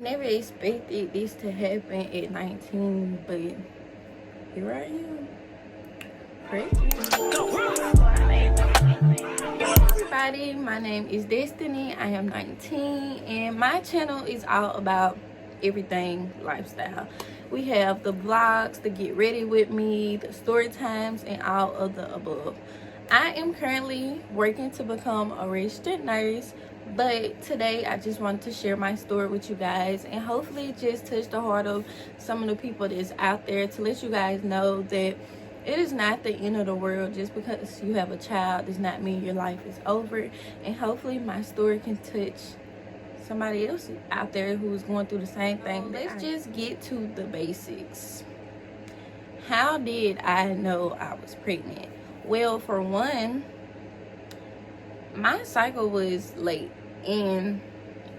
Never expected this to happen at 19, but here I am. Pregnant. Everybody, my name is Destiny. I am 19, and my channel is all about everything lifestyle. We have the vlogs, the get ready with me, the story times, and all of the above. I am currently working to become a registered nurse, but today I just wanted to share my story with you guys and hopefully just touch the heart of some of the people that's out there, to let you guys know that it is not the end of the world. Just because you have a child does not mean your life is over, and hopefully my story can touch somebody else out there who's going through the same thing. Let's just get to the basics. How did I know I was pregnant? Well, for one, my cycle was late, and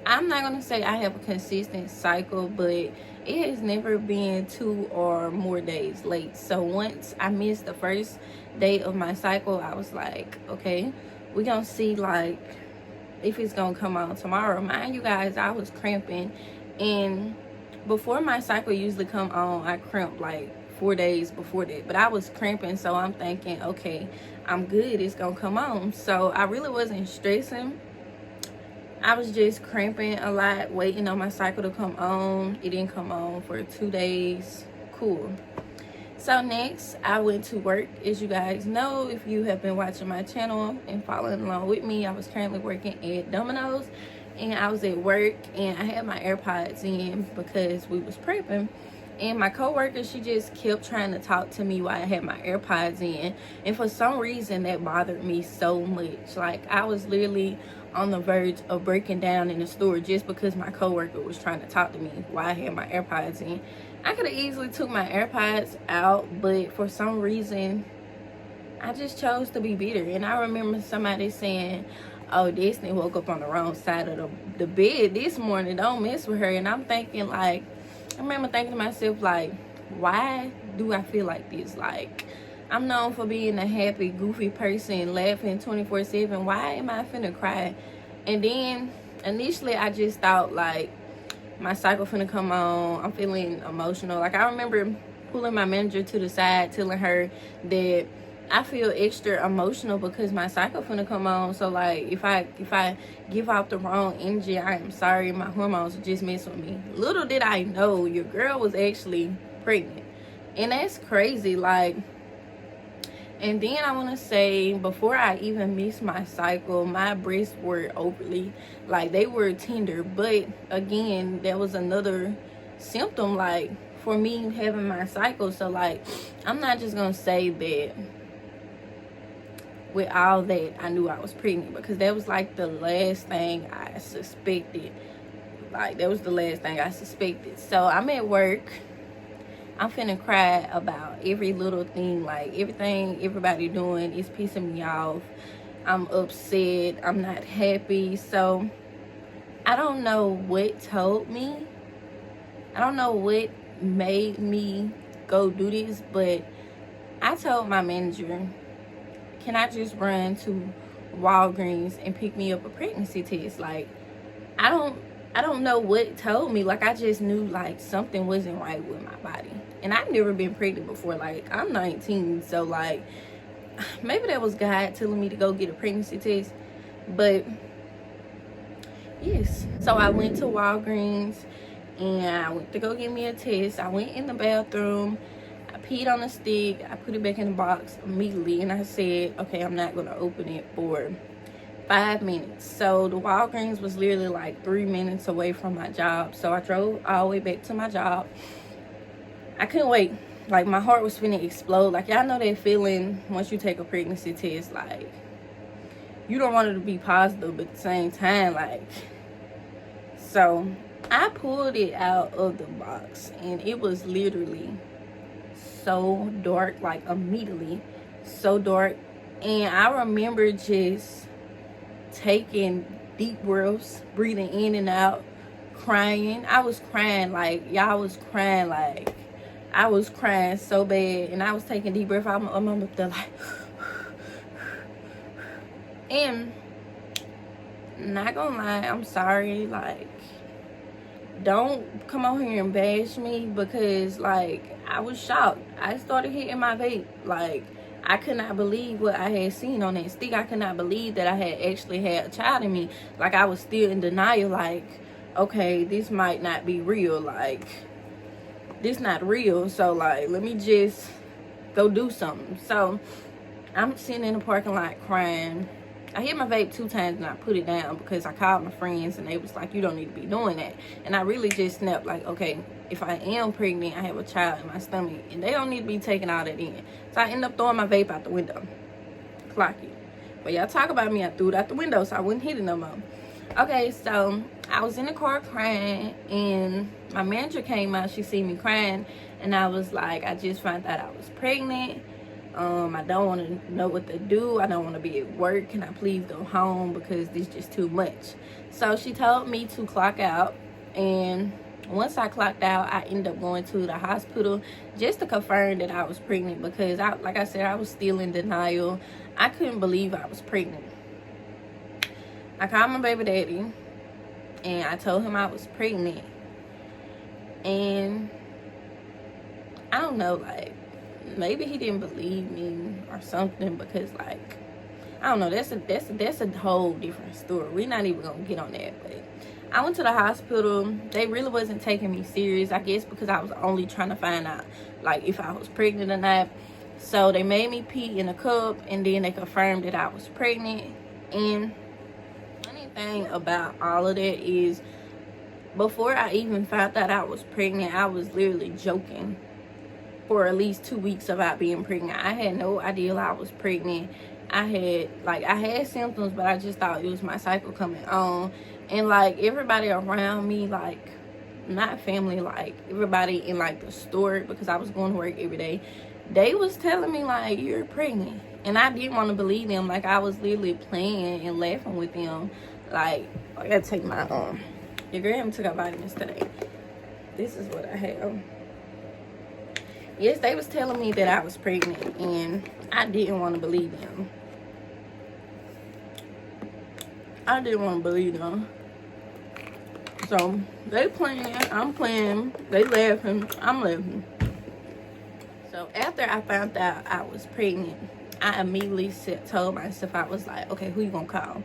I'm not gonna say I have a consistent cycle, but it has never been 2 or more days late. So once I missed the first day of my cycle, I was like, okay, we're gonna see like if it's gonna come on tomorrow. Mind you guys, I was cramping, and before my cycle usually come on, I cramp like 4 days before that, but I was cramping, so I'm thinking, okay, I'm good, it's gonna come on. So I really wasn't stressing. I was just cramping a lot, waiting on my cycle to come on. It didn't come on for 2 days. Cool. So next, I went to work. As you guys know, if you have been watching my channel and following along with me, I was currently working at Domino's, and I was at work, and I had my AirPods in because we was prepping. And my coworker, she just kept trying to talk to me while I had my AirPods in, and for some reason that bothered me so much. Like, I was literally on the verge of breaking down in the store just because my coworker was trying to talk to me while I had my AirPods in. I could have easily took my AirPods out, but for some reason I just chose to be bitter. And I remember somebody saying, oh, Destiny woke up on the wrong side of the bed this morning, don't mess with her. And I'm thinking, like, I remember thinking to myself, like, why do I feel like this? Like, I'm known for being a happy, goofy person, laughing 24/7. Why am I finna cry? And then initially I just thought, like, my cycle finna come on, I'm feeling emotional. Like, I remember pulling my manager to the side, telling her that I feel extra emotional because my cycle finna come on. So like, if I give off the wrong energy, I am sorry, my hormones are just messing with me. Little did I know your girl was actually pregnant, and that's crazy. Like, and then I want to say, before I even missed my cycle, my breasts were overly, like, they were tender. But again, that was another symptom, like, for me having my cycle. So like, I'm not just gonna say that with all that I knew I was pregnant, because that was like the last thing I suspected. Like, that was the last thing I suspected. So I'm at work, I'm finna cry about every little thing. Like, everything everybody doing is pissing me off. I'm upset, I'm not happy. So I don't know what told me, I don't know what made me go do this, but I told my manager, can I just run to Walgreens and pick me up a pregnancy test? Like, I don't know what told me. Like, I just knew like something wasn't right with my body. And I've never been pregnant before. Like, I'm 19, so like, maybe that was God telling me to go get a pregnancy test. But yes, so I went to Walgreens and I went to go get me a test. I went in the bathroom, I peed on the stick, I put it back in the box immediately, and I said, okay, I'm not gonna open it for 5 minutes. So the Walgreens was literally like 3 minutes away from my job. So I drove all the way back to my job. I couldn't wait. Like, my heart was finna explode. Like, y'all know that feeling once you take a pregnancy test, like, you don't want it to be positive, but at the same time, like, so I pulled it out of the box, and it was literally so dark, like, immediately so dark. And I remember just taking deep breaths, breathing in and out, crying. I was crying, like, y'all was crying, like, I was crying so bad, and I was taking deep breaths. I'm up there like, and not gonna lie, I'm sorry, like, don't come on here and bash me, because like I was shocked. I started hitting my vape. Like, I could not believe what I had seen on that stick. I could not believe that I had actually had a child in me. Like, I was still in denial, like, okay, this might not be real. Like, this not real. So like, let me just go do something. So I'm sitting in the parking lot crying. I hit my vape 2 times and I put it down because I called my friends and they was like, you don't need to be doing that. And I really just snapped, like, okay, if I am pregnant, I have a child in my stomach, and they don't need to be taking all that in. So I end up throwing my vape out the window. Clock it. But y'all talk about me, I threw it out the window so I wouldn't hit it no more. Okay, so I was in the car crying, and my manager came out. She seen me crying, and I was like, I just found out I was pregnant. I don't want to know what to do. I don't want to be at work. Can I please go home, because this is just too much? So she told me to clock out, and once I clocked out, I ended up going to the hospital just to confirm that I was pregnant, because like I said, I was still in denial. I couldn't believe I was pregnant. I called my baby daddy and I told him I was pregnant, and I don't know, like, maybe he didn't believe me or something, because like, I don't know, that's a whole different story. We're not even gonna get on that. But I went to the hospital. They really wasn't taking me serious, I guess because I was only trying to find out like if I was pregnant or not. So they made me pee in a cup, and then they confirmed that I was pregnant. And funny thing about all of that is, before I even found out I was pregnant, I was literally joking for at least 2 weeks about being pregnant. I had no idea I was pregnant. I had symptoms, but I just thought it was my cycle coming on. And like, everybody around me, like, not family, like everybody in like the store, because I was going to work every day, they was telling me like, you're pregnant. And I didn't want to believe them. Like, I was literally playing and laughing with them. Like, I gotta take my your girl took her vitamins today. This is what I have. Yes, they was telling me that I was pregnant, and I didn't want to believe them. I didn't want to believe them. So they playing, I'm playing, they laughing, I'm laughing. So after I found out I was pregnant, I immediately told myself, I was like, okay, who you gonna call?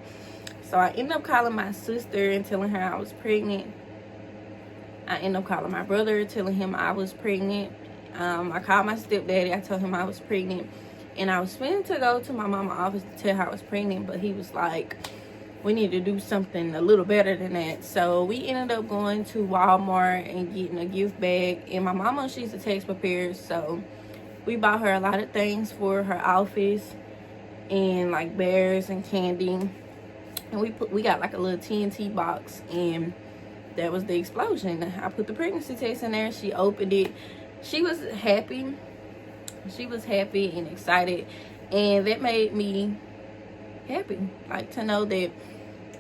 So I ended up calling my sister and telling her I was pregnant. I ended up calling my brother, telling him I was pregnant. I called my stepdaddy. I told him I was pregnant. And I was planning to go to my mama's office to tell her I was pregnant, but he was like, we need to do something a little better than that. So we ended up going to Walmart and getting a gift bag. And my mama, she's a tax preparer, so we bought her a lot of things for her office, and like bears and candy. And we got like a little TNT box, and that was the explosion. I put the pregnancy test in there. She opened it. She was happy. She was happy and excited, and that made me happy, like, to know that,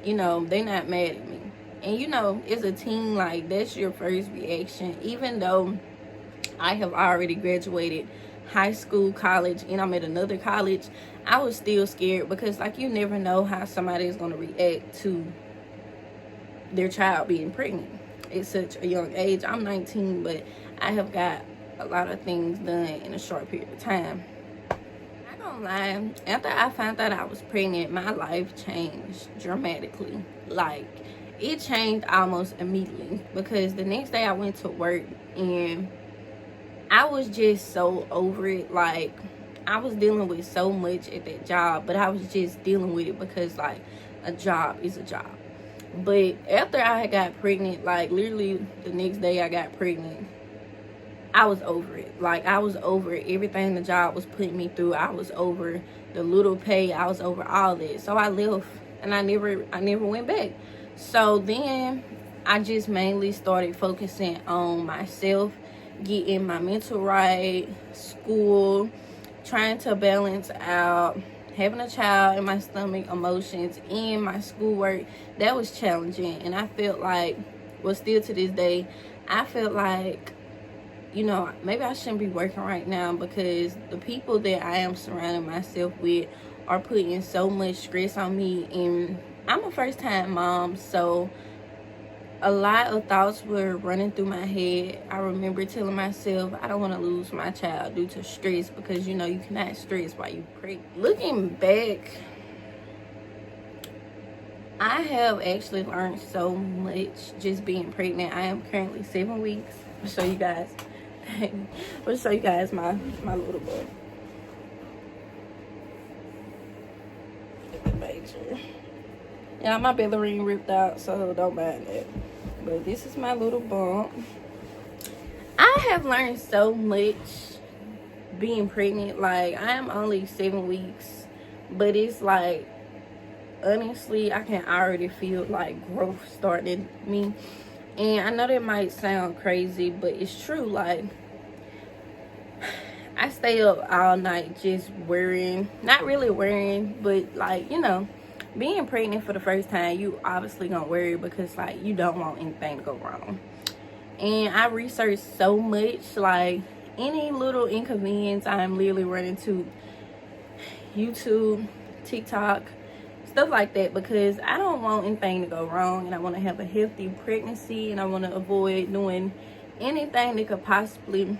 you know, they're not mad at me. And you know, as a teen, like, that's your first reaction. Even though I have already graduated high school, college, and I'm at another college, I was still scared, because like, you never know how somebody is going to react to their child being pregnant at such a young age. I'm 19, but I have got a lot of things done in a short period of time. Not gonna lie, after I found out I was pregnant, my life changed dramatically. Like, it changed almost immediately, because the next day I went to work and I was just so over it. Like, I was dealing with so much at that job, but I was just dealing with it because, like, a job is a job. But after I got pregnant, like, literally the next day I got pregnant, I was over it. Like, I was over everything the job was putting me through. I was over the little pay. I was over all that. So I left, and I never went back. So then I just mainly started focusing on myself, getting my mental right, school, trying to balance out having a child in my stomach, emotions, and my schoolwork. That was challenging. And I felt like, well, still to this day, I felt like, you know, maybe I shouldn't be working right now, because the people that I am surrounding myself with are putting so much stress on me. And I'm a first-time mom, so a lot of thoughts were running through my head. I remember telling myself I don't want to lose my child due to stress, because you know you cannot stress while you pregnant. Looking back, I have actually learned so much just being pregnant. I am currently 7 weeks. I'll show you guys. I'll show you guys my little boy. Major. Yeah, my belly ring ripped out, so don't mind that. But this is my little bump. I have learned so much being pregnant. Like, I am only 7 weeks, but it's like, honestly, I can already feel like growth starting me. And I know that might sound crazy, but it's true. Like, I stay up all night just worrying. Not really worrying, but like, you know, being pregnant for the first time, you obviously gonna worry because like you don't want anything to go wrong. And I researched so much, like any little inconvenience, I'm literally running to YouTube, TikTok, stuff like that, because I don't want anything to go wrong, and I want to have a healthy pregnancy, and I want to avoid doing anything that could possibly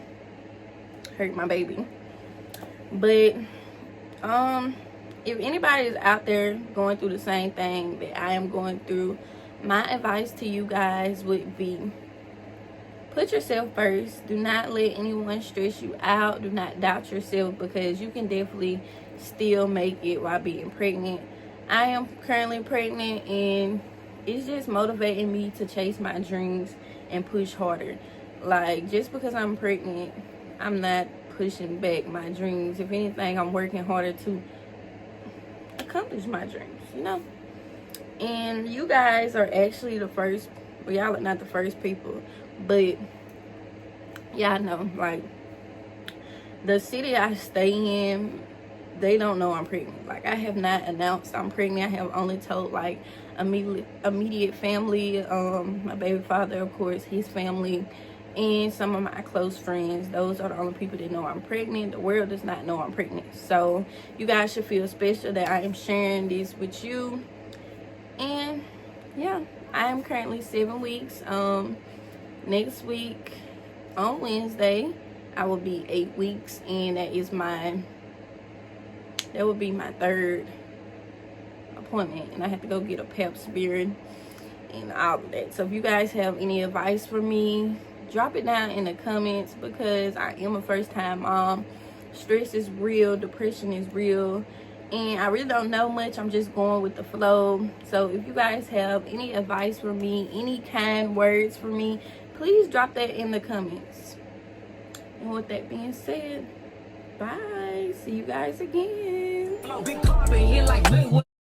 hurt my baby. But if anybody is out there going through the same thing that I am going through, my advice to you guys would be, put yourself first. Do not let anyone stress you out. Do not doubt yourself, because you can definitely still make it while being pregnant. I am currently pregnant, and it's just motivating me to chase my dreams and push harder. Like, just because I'm pregnant, I'm not pushing back my dreams. If anything, I'm working harder to accomplish my dreams, you know. And you guys are actually the first, well, y'all are not the first people, but y'all know, like, the city I stay in, they don't know I'm pregnant. Like, I have not announced I'm pregnant. I have only told like immediate family, my baby father, of course, his family, and some of my close friends. Those are the only people that know I'm pregnant. The world does not know I'm pregnant. So you guys should feel special that I am sharing this with you. And yeah, I am currently 7 weeks. Next week on Wednesday, I will be 8 weeks, and that will be my third appointment, and I have to go get a pap smear and all of that. So if you guys have any advice for me, drop it down in the comments, because I am a first-time mom. Stress is real, depression is real, and I really don't know much. I'm just going with the flow. So if you guys have any advice for me, any kind words for me, please drop that in the comments. And with that being said, bye. See you guys again.